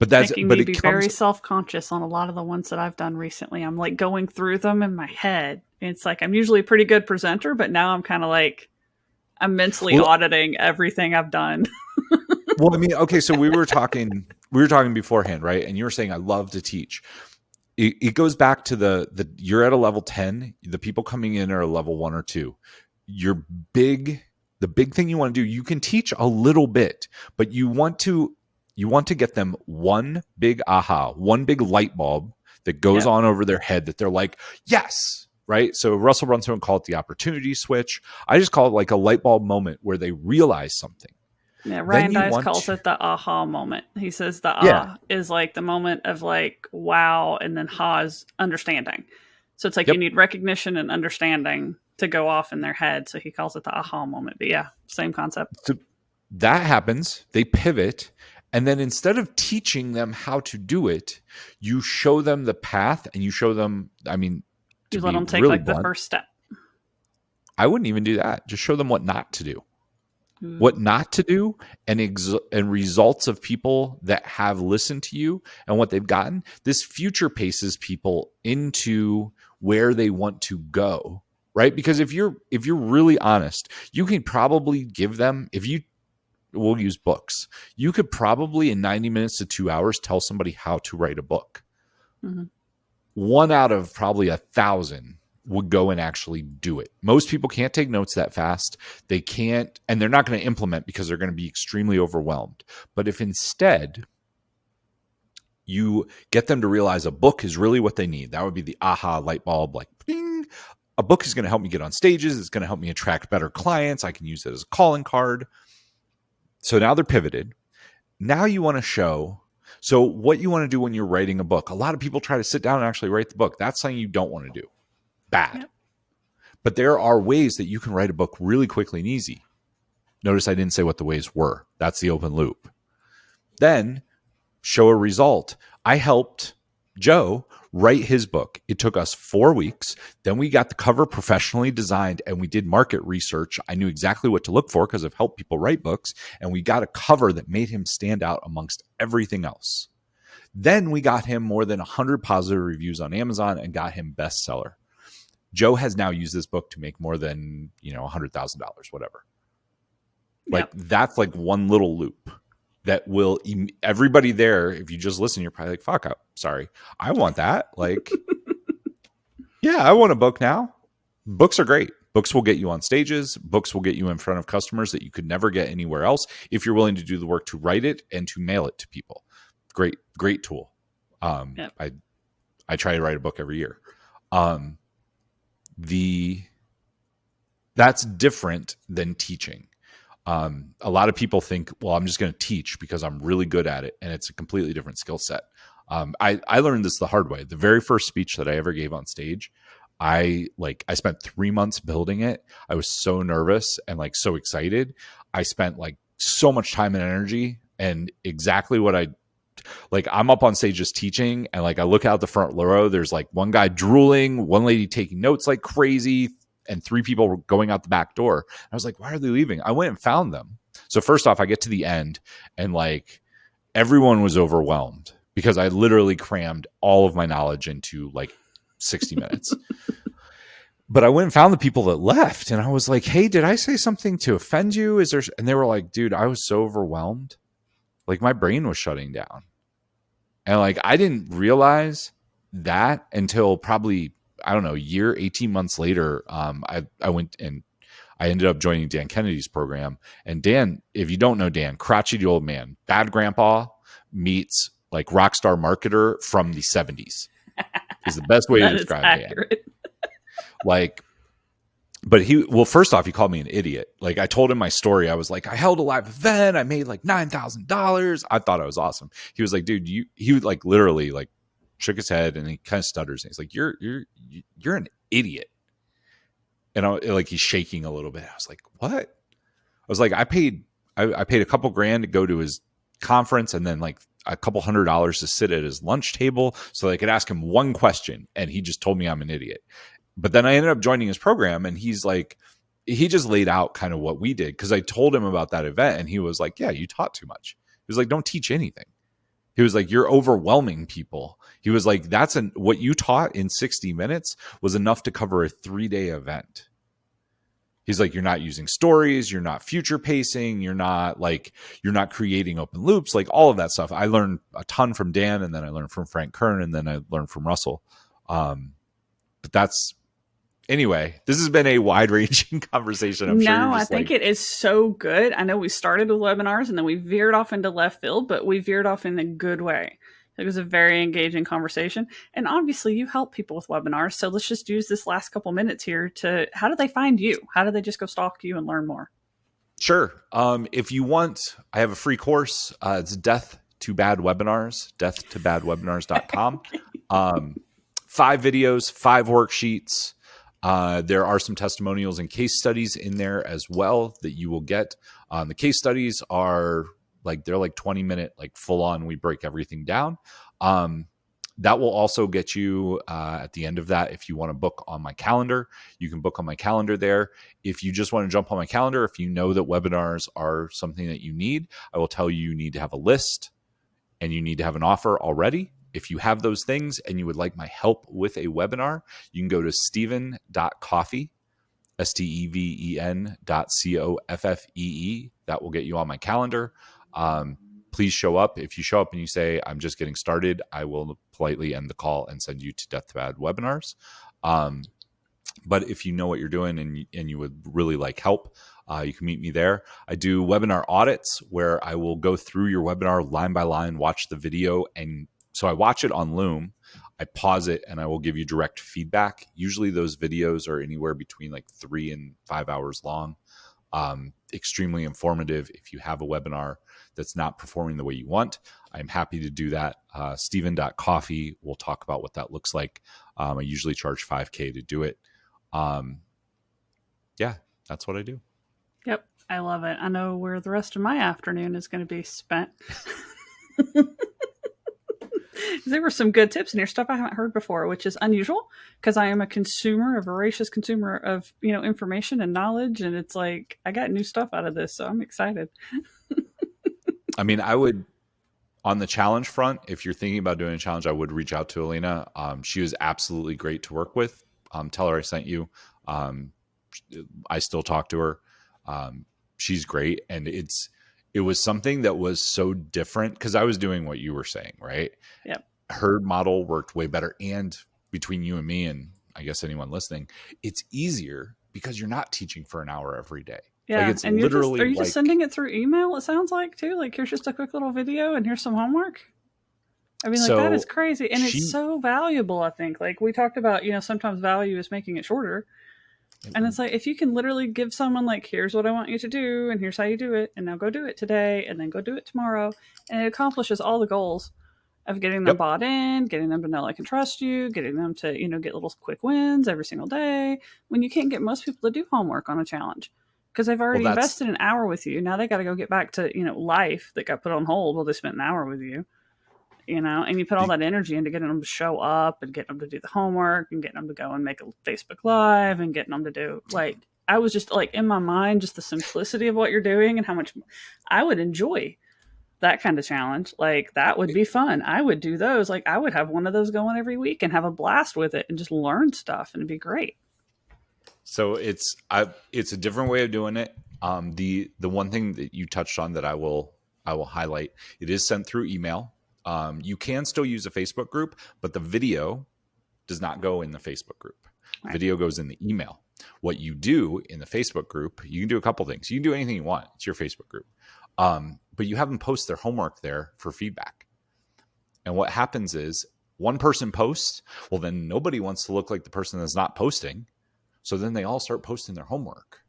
Making but me it be comes very self-conscious on a lot of the ones that I've done recently. I'm like going through them in my head. It's like I'm usually a pretty good presenter, but now I'm kind of like I'm mentally well. auditing everything I've done. Well, I mean, okay, so we were talking beforehand, right? And you were saying I love to teach. It goes back to the you're at a level 10, the people coming in are a level 1 or 2. Your big the big thing you want to do, you can teach a little bit, but you want to get them one big aha, one big light bulb that goes Yep. on over their head that they're like, yes, right? So Russell Brunson would call it the opportunity switch. I just call it like a light bulb moment where they realize something. Yeah, Then Ryan you Dice want calls to, it the aha moment. He says the yeah, ah is like the moment of like wow, and then ha is understanding. So it's like you yep. need recognition and understanding to go off in their head. So he calls it the aha moment. But yeah, same concept. So that happens, they pivot, and then instead of teaching them how to do it, you show them the path and you show them, I mean, to You let be them take really like the blunt, first step. I wouldn't even do that. Just show them what not to do. What Ooh. not to do, and results of people that have listened to you and what they've gotten. This future paces people into where they want to go, right? Because if you're really honest, you can probably give them, if you we'll use books, you could probably in 90 minutes to 2 hours tell somebody how to write a book. Mm-hmm. One out of probably 1,000 would go and actually do it. Most people can't take notes that fast. They can't, and they're not going to implement because they're going to be extremely overwhelmed. But if instead you get them to realize a book is really what they need, that would be the aha light bulb, like, bing. A book is going to help me get on stages. It's going to help me attract better clients. I can use it as a calling card. So now they're pivoted. Now you want to show. So what you want to do when you're writing a book, a lot of people try to sit down and actually write the book. That's something you don't want to do. Bad. Yep. But there are ways that you can write a book really quickly and easy. Notice I didn't say what the ways were. That's the open loop. Then show a result. I helped Joe write his book. It took us 4 weeks. Then we got the cover professionally designed and we did market research. I knew exactly what to look for because I've helped people write books. And we got a cover that made him stand out amongst everything else. Then we got him more than 100 positive reviews on Amazon and got him bestseller. Joe has now used this book to make more than, $100,000, whatever. Like Yep. that's like one little loop that will everybody there. If you just listen, you're probably like, fuck up. Sorry. I want that. Like, yeah, I want a book now. Books are great. Books will get you on stages. Books will get you in front of customers that you could never get anywhere else if you're willing to do the work to write it and to mail it to people. Great, great tool. Yep. I try to write a book every year. That's different than teaching. A lot of people think, well, I'm just going to teach because I'm really good at it, and it's a completely different skill set. I learned this the hard way. The very first speech that I ever gave on stage, I spent 3 months building it. I was so nervous and like so excited. I spent like so much time and energy, and exactly what I'm up on stage just teaching, and like I look out the front row, there's like one guy drooling, one lady taking notes like crazy, and 3 people going out the back door. I was like, why are they leaving? I went and found them. So first off, I get to the end and like everyone was overwhelmed because I literally crammed all of my knowledge into like 60 minutes. But I went and found the people that left and I was like, hey, did I say something to offend you? And they were like, dude, I was so overwhelmed. Like my brain was shutting down. And like, I didn't realize that until probably, I don't know, a year, 18 months later. I went and I ended up joining Dan Kennedy's program. And Dan, if you don't know Dan, crotchety old man, bad grandpa meets like rock star marketer from the 70s is the best way to That is describe Dan. accurate. Like, but first off, he called me an idiot. Like I told him my story. I was like, I held a live event. I made like $9,000. I thought I was awesome. He was like, dude, he would like literally like shook his head and he kind of stutters. And he's like, you're an idiot. And like, he's shaking a little bit. I was like, what? I was like, I paid a couple grand to go to his conference and then like a couple $100 to sit at his lunch table so I could ask him one question. And he just told me I'm an idiot. But then I ended up joining his program and he's like, he just laid out kind of what we did. Cause I told him about that event and he was like, yeah, you taught too much. He was like, don't teach anything. He was like, you're overwhelming people. He was like, what you taught in 60 minutes was enough to cover a 3-day event. He's like, you're not using stories, you're not future pacing, you're not creating open loops, like all of that stuff. I learned a ton from Dan, and then I learned from Frank Kern, and then I learned from Russell. But anyway, this has been a wide ranging conversation. I'm sure No, you're I just think like, it is so good. I know we started with webinars and then we veered off into left field, but we veered off in a good way. It was a very engaging conversation. And obviously, you help people with webinars. So let's just use this last couple minutes here to how do they find you? How do they just go stalk you and learn more? sure. If you want, I have a free course. It's Death to Bad Webinars, deathtobadwebinars.com. 5 videos, 5 worksheets. There are some testimonials and case studies in there as well that you will get. The case studies are they're 20-minute, full on. We break everything down. That will also get you at the end of that. If you want to book on my calendar, you can book on my calendar there. If you just want to jump on my calendar, if you know that webinars are something that you need, I will tell you need to have a list and you need to have an offer already. If you have those things and you would like my help with a webinar, you can go to steven.coffee, steven.coffee. That will get you on my calendar. Please show up. If you show up and you say, I'm just getting started, I will politely end the call and send you to Death to Bad Webinars. But if you know what you're doing and you would really like help, you can meet me there. I do webinar audits where I will go through your webinar line by line, watch the video. And so I watch it on Loom, I pause it, and I will give you direct feedback. Usually those videos are anywhere between 3 and 5 hours long. Extremely informative. If you have a webinar that's not performing the way you want, I'm happy to do that. Steven.coffee, we'll talk about what that looks like. I usually charge $5,000 to do it. Yeah, that's what I do. Yep, I love it. I know where the rest of my afternoon is going to be spent. There were some good tips in here, stuff I haven't heard before, which is unusual because I am a voracious consumer of information and knowledge, and it's like I got new stuff out of this, so I'm excited. I mean, I would, on the challenge front, if you're thinking about doing a challenge, I would reach out to Alina. She was absolutely great to work with. Tell her I sent you. I still talk to her. She's great, and it was something that was so different because I was doing what you were saying, right? Yep. Her model worked way better. And between you and me, and I guess anyone listening, it's easier because you're not teaching for an hour every day. Yeah. It's and literally are you just sending it through email? It sounds like too. Like here's just a quick little video and here's some homework. I mean, that is crazy. And it's so valuable, I think. Like we talked about, sometimes value is making it shorter. And it's like, if you can literally give someone here's what I want you to do, and here's how you do it, and now go do it today, and then go do it tomorrow. And it accomplishes all the goals of getting them bought in, getting them to know, like, and trust you, getting them to, get little quick wins every single day, when you can't get most people to do homework on a challenge. Because they've already invested an hour with you. Now they got to go get back to, life that got put on hold while they spent an hour with you. And you put all that energy into getting them to show up and getting them to do the homework and getting them to go and make a Facebook Live and getting them to do, I was just in my mind, just the simplicity of what you're doing and how much I would enjoy that kind of challenge. That would be fun. I would do those. I would have one of those going every week and have a blast with it and just learn stuff, and it'd be great. So it's a different way of doing it. The one thing that you touched on that I will highlight, it is sent through email. You can still use a Facebook group, but the video does not go in the Facebook group. Right. Video goes in the email. What you do in the Facebook group, you can do a couple things. You can do anything you want. It's your Facebook group. But you have them post their homework there for feedback. And what happens is one person posts, well, then nobody wants to look like the person that's not posting. So then they all start posting their homework.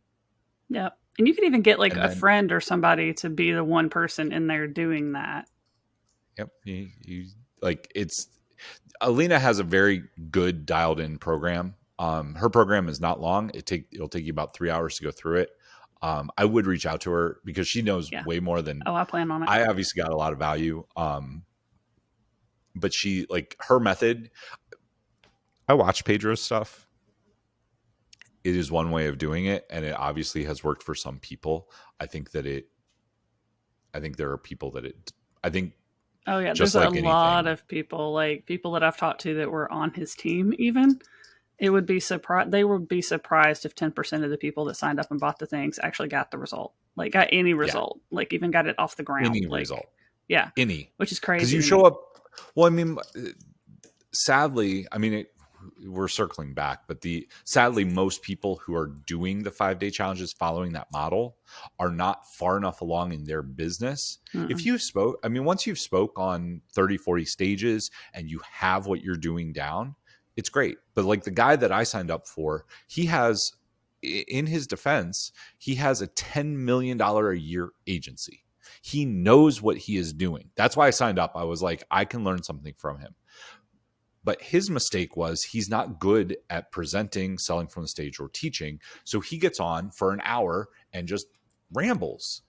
Yeah. And you could even get a friend or somebody to be the one person in there doing that. Yep. Alina has a very good dialed in program. Her program is not long. It'll take you about 3 hours to go through it. I would reach out to her because she knows way more than I plan on it. I obviously got a lot of value. But she, her method, I watch Pedro's stuff. It is one way of doing it, and it obviously has worked for some people. I think there are people that I think Oh yeah, there's just a like lot anything. of people, like people that I've talked to that were on his team even. It would be surprised. They would be surprised if 10% of the people that signed up and bought the things actually got the result, like got any Yeah, result, like even got it off the ground. any Like, result, yeah, any, which is because crazy you to show me. up. Well, I mean, sadly, I mean, we're circling back, but sadly, most people who are doing the 5-day challenges following that model are not far enough along in their business. If Mm-mm. you spoke, I mean, once you've spoke on 30, 40 stages and you have what you're doing down, it's great. But like the guy that I signed up for, he has, in his defense, he has a $10 million a year agency. He knows what he is doing. That's why I signed up. I was like, I can learn something from him. But his mistake was he's not good at presenting, selling from the stage, or teaching. So he gets on for an hour and just rambles.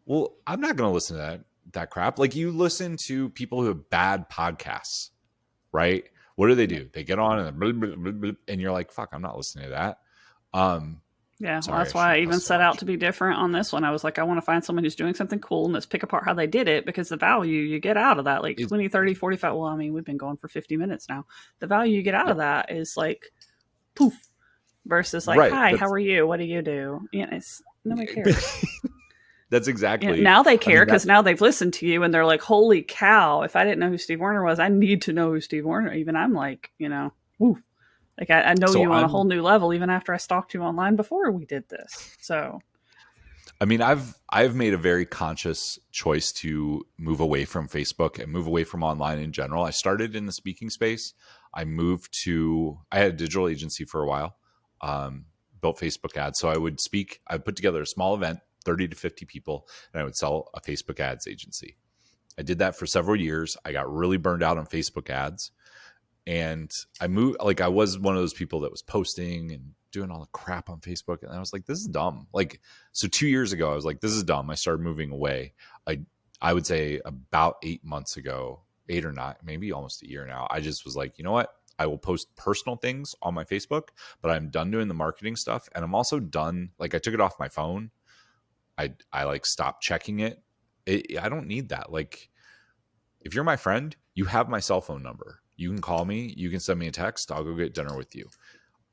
Well, I'm not going to listen to that crap. Like, you listen to people who have bad podcasts, right? What do? They get on and blah, blah, blah, blah, and you're like, fuck, I'm not listening to that. Yeah, well, Sorry, I that's why I shouldn't even cuss so set out much. to be different on this one. I was like, I want to find someone who's doing something cool and let's pick apart how they did it, because the value you get out of that, like It, 20, 30, 45. Well, I mean, we've been going for 50 minutes now. The value you get out of yep, that is like poof versus like, right. hi, how are you? What do you do? Yeah, it's nobody cares. That's You know, exactly. now they I care mean, that. because now they've listened to you and they're like, holy cow, if I didn't know who Steve Werner was, I need to know who Steve Werner. Even I'm like, woo. Like I know So you on a whole I'm. new level, even after I stalked you online before we did this. So I mean, I've made a very conscious choice to move away from Facebook and move away from online in general. I started in the speaking space. I had a digital agency for a while, built Facebook ads. So I would speak, I put together a small event, 30 to 50 people, and I would sell a Facebook ads agency. I did that for several years. I got really burned out on Facebook ads, and I moved. Like, I was one of those people that was posting and doing all the crap on Facebook, and I was like, this is dumb. Like, so 2 years ago I was like, this is dumb. I started moving away. I would say about 8 months ago, 8 or 9, maybe almost a year now, I just was like, you know what, I will post personal things on my Facebook, but I'm done doing the marketing stuff. And I'm also done, like, I took it off my phone. I like stopped checking I don't need that. Like, if you're my friend, you have my cell phone number. You can call me. You can send me a text. I'll go get dinner with you.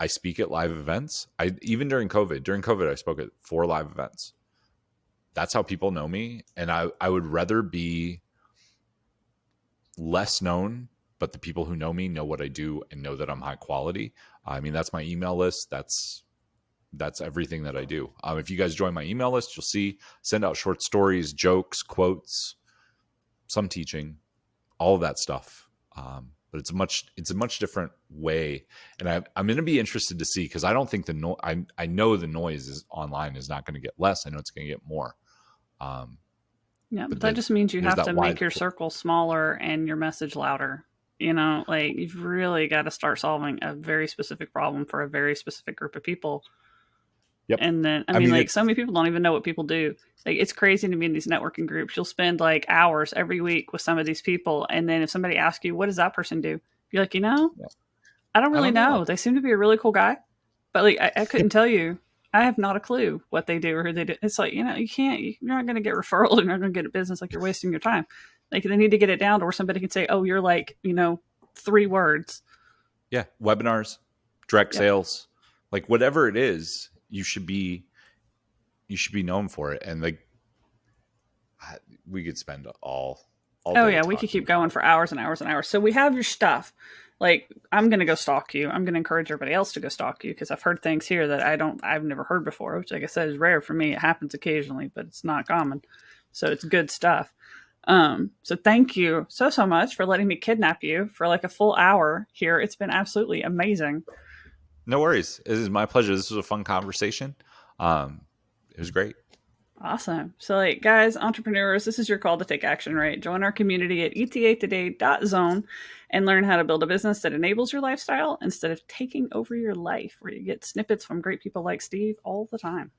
I speak at live events. Even during COVID. During COVID, I spoke at 4 live events. That's how people know me. And I would rather be less known, but the people who know me know what I do and know that I'm high quality. I mean, that's my email list. That's everything that I do. If you guys join my email list, you'll see send out short stories, jokes, quotes, some teaching, all of that stuff. But it's a much different way, and I'm going to be interested to see, because I don't think I know the noise is online is not going to get less. I know it's going to get more. Um, yeah, but but that just means you there's have that to wide. make your circle smaller and your message louder. Like you've really got to start solving a very specific problem for a very specific group of people. Yep. And then, I I mean, mean, like so it's many people don't even know what people do. Like it's crazy to me in these networking groups. You'll spend like hours every week with some of these people. And then if somebody asks you, what does that person do? You're like, yeah, I don't I really don't know. know. They seem to be a really cool guy, but like I couldn't tell you. I have not a clue what they do or who they do. It's like, you can't, you're not going to get referrals. You're not going to get a business. Like you're wasting your time. Like they need to get it down to where somebody can say, oh, you're like, 3 words. Yeah, webinars, direct Yep. sales, like whatever it is, you should be known for it. And like, we could spend all Oh day yeah, we could talking keep going about for hours and hours and hours. So we have your stuff. Like I'm gonna go stalk you. I'm gonna encourage everybody else to go stalk you because I've heard things here that I've never heard before, which like I said is rare for me. It happens occasionally, but it's not common. So it's good stuff. So thank you so much for letting me kidnap you for like a full hour here. It's been absolutely amazing. No worries. It is my pleasure. This was a fun conversation. Um, it was great. Awesome. So, like, guys, entrepreneurs, this is your call to take action, right? Join our community at etatoday.zone and learn how to build a business that enables your lifestyle instead of taking over your life, where you get snippets from great people like Steve all the time.